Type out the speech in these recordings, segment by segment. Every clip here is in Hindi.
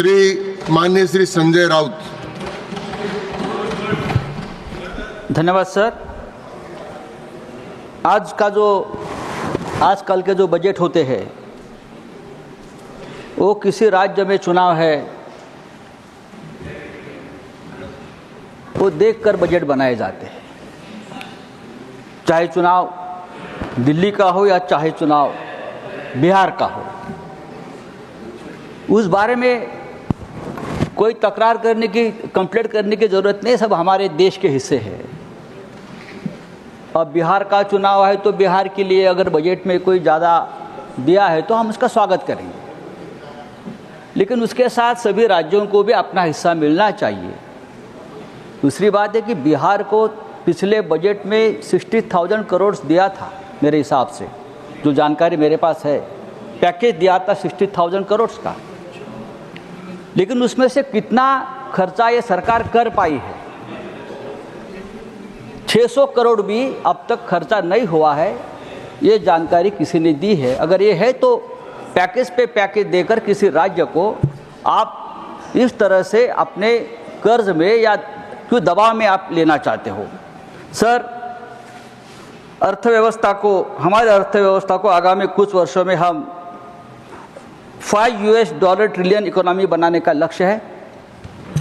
माननीय श्री संजय राउत। धन्यवाद सर। आजकल के जो बजट होते हैं वो किसी राज्य में चुनाव है वो देखकर बजट बनाए जाते हैं, चाहे चुनाव दिल्ली का हो या चाहे चुनाव बिहार का हो। उस बारे में कोई तकरार करने की, कंप्लेंट करने की ज़रूरत नहीं, सब हमारे देश के हिस्से है। अब बिहार का चुनाव है तो बिहार के लिए अगर बजट में कोई ज़्यादा दिया है तो हम उसका स्वागत करेंगे, लेकिन उसके साथ सभी राज्यों को भी अपना हिस्सा मिलना चाहिए। दूसरी बात है कि बिहार को पिछले बजट में 60,000 करोड़ दिया था, मेरे हिसाब से जो जानकारी मेरे पास है, पैकेज दिया था 60,000 करोड़ का, लेकिन उसमें से कितना खर्चा ये सरकार कर पाई है? 600 करोड़ भी अब तक खर्चा नहीं हुआ है, ये जानकारी किसी ने दी है? अगर ये है तो पैकेज पे पैकेज देकर किसी राज्य को आप इस तरह से अपने कर्ज में या क्यों दबाव में आप लेना चाहते हो? सर, हमारे अर्थव्यवस्था को आगामी कुछ वर्षों में हम $5 ट्रिलियन इकोनॉमी बनाने का लक्ष्य है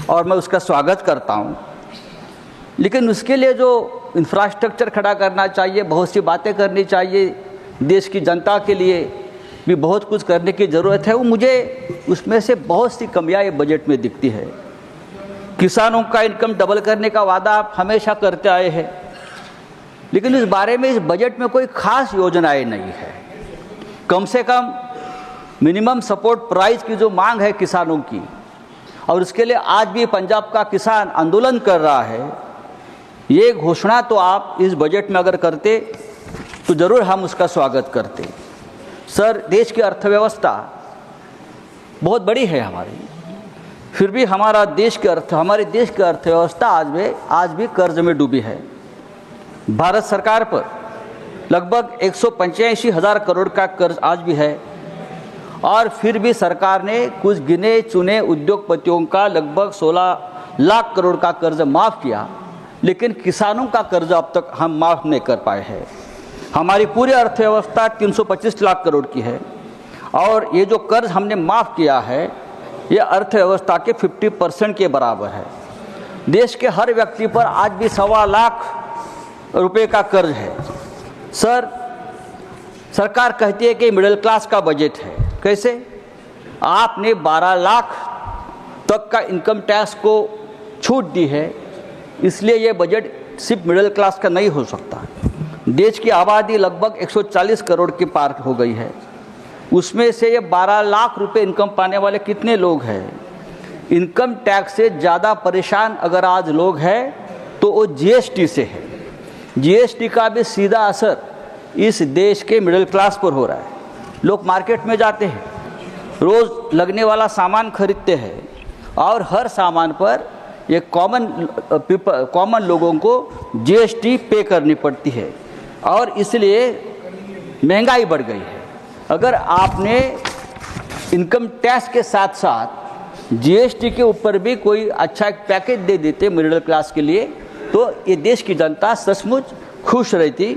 और मैं उसका स्वागत करता हूँ, लेकिन उसके लिए जो इंफ्रास्ट्रक्चर खड़ा करना चाहिए, बहुत सी बातें करनी चाहिए, देश की जनता के लिए भी बहुत कुछ करने की ज़रूरत है। वो मुझे उसमें से बहुत सी कमियां ये बजट में दिखती है। किसानों का इनकम डबल करने का वादा आप हमेशा करते आए हैं, लेकिन इस बारे में इस बजट में कोई खास योजनाएं नहीं है। कम से कम मिनिमम सपोर्ट प्राइस की जो मांग है किसानों की, और उसके लिए आज भी पंजाब का किसान आंदोलन कर रहा है, ये घोषणा तो आप इस बजट में अगर करते तो ज़रूर हम उसका स्वागत करते। सर, देश की अर्थव्यवस्था बहुत बड़ी है हमारी, फिर भी हमारे देश की अर्थव्यवस्था आज भी कर्ज में डूबी है। भारत सरकार पर लगभग 185,000 करोड़ का कर्ज आज भी है, और फिर भी सरकार ने कुछ गिने चुने उद्योगपतियों का लगभग 16 लाख करोड़ का कर्ज माफ़ किया, लेकिन किसानों का कर्ज अब तक हम माफ़ नहीं कर पाए हैं। हमारी पूरी अर्थव्यवस्था 325 लाख करोड़ की है, और ये जो कर्ज हमने माफ़ किया है ये अर्थव्यवस्था के 50% के बराबर है। देश के हर व्यक्ति पर आज भी 1.25 लाख रुपए का कर्ज है। सर, सरकार कहती है कि मिडिल क्लास का बजट है। कैसे? आपने 12 लाख तक का इनकम टैक्स को छूट दी है, इसलिए ये बजट सिर्फ मिडिल क्लास का नहीं हो सकता। देश की आबादी लगभग 140 करोड़ के पार हो गई है, उसमें से ये 12 लाख रुपए इनकम पाने वाले कितने लोग हैं? इनकम टैक्स से ज़्यादा परेशान अगर आज लोग हैं तो वो जीएसटी से है। जीएसटी का भी सीधा असर इस देश के मिडिल क्लास पर हो रहा है। लोग मार्केट में जाते हैं, रोज़ लगने वाला सामान खरीदते हैं, और हर सामान पर ये कॉमन लोगों को जीएसटी पे करनी पड़ती है, और इसलिए महंगाई बढ़ गई है। अगर आपने इनकम टैक्स के साथ साथ जीएसटी के ऊपर भी कोई अच्छा एक पैकेज दे देते मिडिल क्लास के लिए, तो ये देश की जनता सचमुच खुश रहती,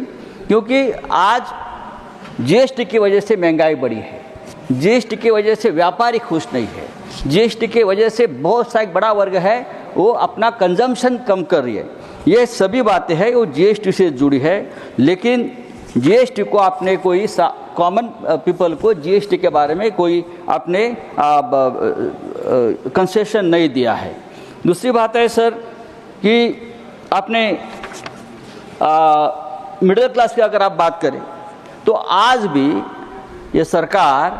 क्योंकि आज जीएसटी की वजह से महंगाई बढ़ी है, जीएसटी की वजह से व्यापारी खुश नहीं है, जीएसटी की वजह से बहुत सा एक बड़ा वर्ग है वो अपना कंजम्पशन कम कर रही है। ये सभी बातें हैं वो जीएसटी से जुड़ी है, लेकिन जीएसटी को आपने कोई कॉमन पीपल को जीएसटी के बारे में कोई आपने कंसेशन नहीं दिया है। दूसरी बात है सर कि आपने मिडिल क्लास की अगर आप बात करें तो आज भी ये सरकार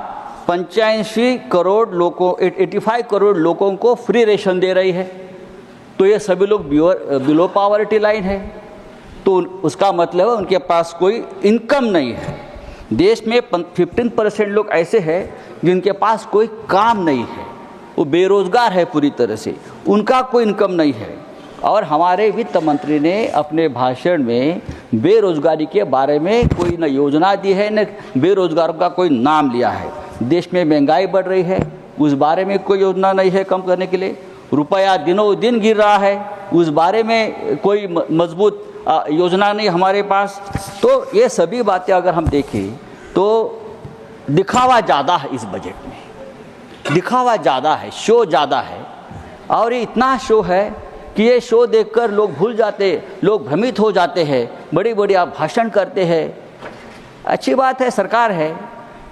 85 करोड़ लोगों 85 करोड़ लोगों को फ्री रेशन दे रही है, तो ये सभी लोग बिलो पॉवर्टी लाइन है, तो उसका मतलब है उनके पास कोई इनकम नहीं है। देश में 15% लोग ऐसे हैं जिनके पास कोई काम नहीं है, वो बेरोजगार है पूरी तरह से, उनका कोई इनकम नहीं है। और हमारे वित्त मंत्री ने अपने भाषण में बेरोजगारी के बारे में कोई न योजना दी है, न बेरोजगारों का कोई नाम लिया है। देश में महंगाई बढ़ रही है, उस बारे में कोई योजना नहीं है कम करने के लिए। रुपया दिनों दिन गिर रहा है, उस बारे में कोई मजबूत योजना नहीं हमारे पास। तो ये सभी बातें अगर हम देखें तो दिखावा ज़्यादा है इस बजट में, दिखावा ज़्यादा है, शो ज़्यादा है। और ये इतना शो है कि ये शो देखकर लोग भूल जाते, लोग भ्रमित हो जाते हैं, बड़ी बड़ी आप भाषण करते हैं। अच्छी बात है, सरकार है,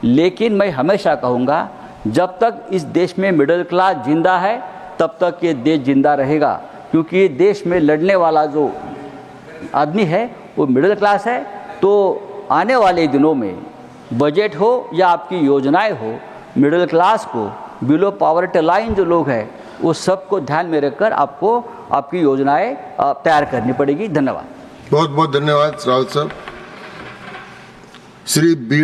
लेकिन मैं हमेशा कहूँगा जब तक इस देश में मिडिल क्लास जिंदा है तब तक ये देश जिंदा रहेगा, क्योंकि ये देश में लड़ने वाला जो आदमी है वो मिडिल क्लास है। तो आने वाले दिनों में बजट हो या आपकी योजनाएं हो, मिडिल क्लास को, बिलो पॉवर्टी लाइन जो लोग हैं वो सबको ध्यान में रखकर आपको आपकी योजनाएं तैयार करनी पड़ेगी। धन्यवाद। बहुत बहुत धन्यवाद रावत साहब। श्री बी